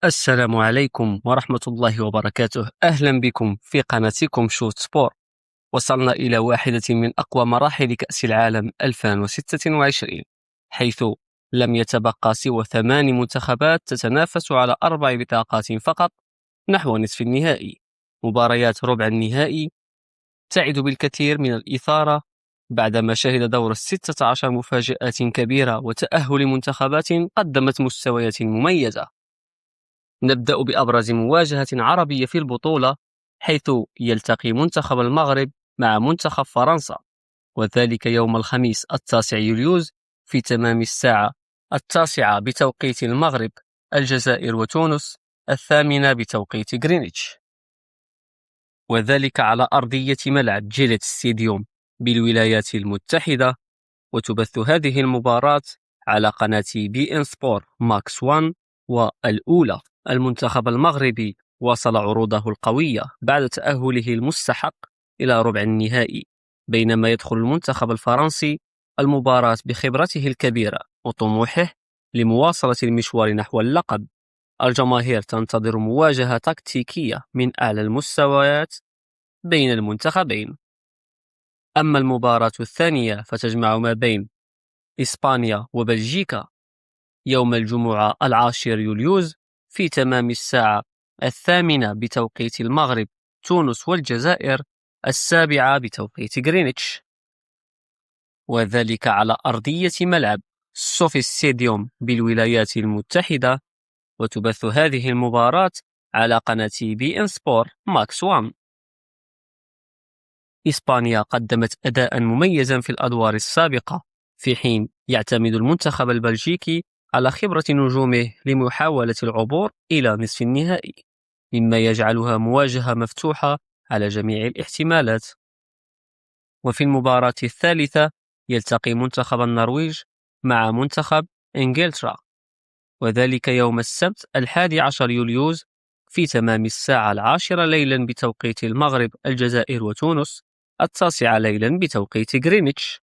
السلام عليكم ورحمة الله وبركاته. أهلا بكم في قناتكم شوت سبور. وصلنا إلى واحدة من أقوى مراحل كأس العالم 2026، حيث لم يتبقى سوى 8 منتخبات تتنافس على 4 بطاقات فقط نحو نصف النهائي. مباريات ربع النهائي تعد بالكثير من الإثارة بعدما شهد دور 16 مفاجآت كبيرة وتأهل منتخبات قدمت مستويات مميزة. نبدأ بأبرز مواجهة عربية في البطولة، حيث يلتقي منتخب المغرب مع منتخب فرنسا، وذلك يوم الخميس 9 يوليوز في تمام الساعة 9 بتوقيت المغرب، الجزائر وتونس 8 بتوقيت غرينتش، وذلك على أرضية ملعب جيليت ستاديوم بالولايات المتحدة. وتبث هذه المباراة على قناة بي إن سبور ماكس 1 والأولى. المنتخب المغربي واصل عروضه القوية بعد تأهله المستحق إلى ربع النهائي، بينما يدخل المنتخب الفرنسي المباراة بخبرته الكبيرة وطموحه لمواصلة المشوار نحو اللقب. الجماهير تنتظر مواجهة تكتيكية من أعلى المستويات بين المنتخبين. أما المباراة الثانية فتجمع ما بين إسبانيا وبلجيكا يوم الجمعة 10 يوليوز في تمام الساعة 8 بتوقيت المغرب، تونس والجزائر 7 بتوقيت غرينتش، وذلك على أرضية ملعب سوفي ستاديوم بالولايات المتحدة. وتبث هذه المباراة على قناة بي إن سبور ماكس 1. إسبانيا قدمت أداء مميزا في الأدوار السابقة، في حين يعتمد المنتخب البلجيكي على خبرة نجومه لمحاولة العبور إلى نصف النهائي، مما يجعلها مواجهة مفتوحة على جميع الاحتمالات. وفي المباراة الثالثة يلتقي منتخب النرويج مع منتخب إنجلترا، وذلك يوم السبت 11 يوليوز في تمام الساعة 10 ليلا بتوقيت المغرب، الجزائر وتونس 9 ليلا بتوقيت غرينتش.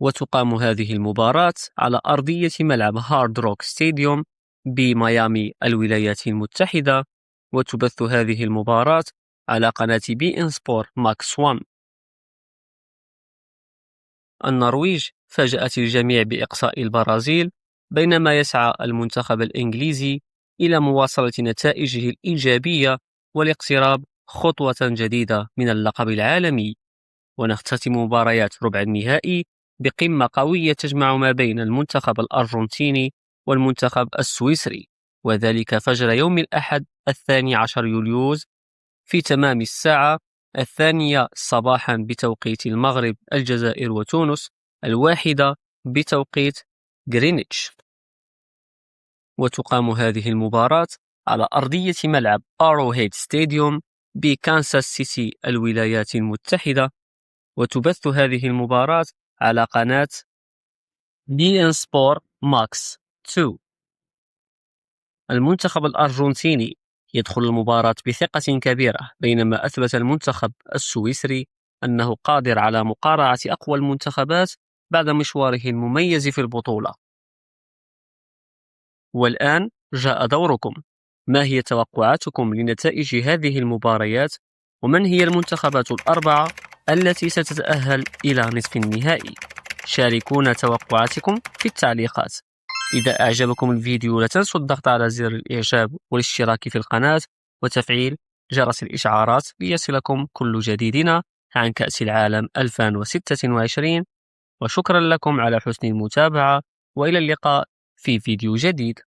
وتقام هذه المباراة على أرضية ملعب هارد روك ستاديوم بميامي، الولايات المتحدة. وتبث هذه المباراة على قناة بي إن سبور ماكس 1. النرويج فاجأت الجميع بإقصاء البرازيل، بينما يسعى المنتخب الإنجليزي إلى مواصلة نتائجه الإيجابية والاقتراب خطوة جديدة من اللقب العالمي. ونختتم مباريات ربع النهائي بقمة قوية تجمع ما بين المنتخب الأرجنتيني والمنتخب السويسري، وذلك فجر يوم الأحد 12 يوليوز في تمام الساعة 2 صباحا بتوقيت المغرب، الجزائر وتونس 1 بتوقيت غرينتش. وتقام هذه المباراة على أرضية ملعب أروهيد ستاديوم بكانساس سيتي، الولايات المتحدة. وتبث هذه المباراة على قناة بي إن سبور ماكس 2. المنتخب الأرجنتيني يدخل المباراة بثقة كبيرة، بينما أثبت المنتخب السويسري أنه قادر على مقارعة أقوى المنتخبات بعد مشواره المميز في البطولة. والآن جاء دوركم، ما هي توقعاتكم لنتائج هذه المباريات؟ ومن هي المنتخبات الأربعة التي ستتأهل إلى نصف النهائي؟ شاركونا توقعاتكم في التعليقات. إذا أعجبكم الفيديو لا تنسوا الضغط على زر الإعجاب والاشتراك في القناة وتفعيل جرس الإشعارات ليصلكم كل جديدنا عن كأس العالم 2026. وشكرا لكم على حسن المتابعة، وإلى اللقاء في فيديو جديد.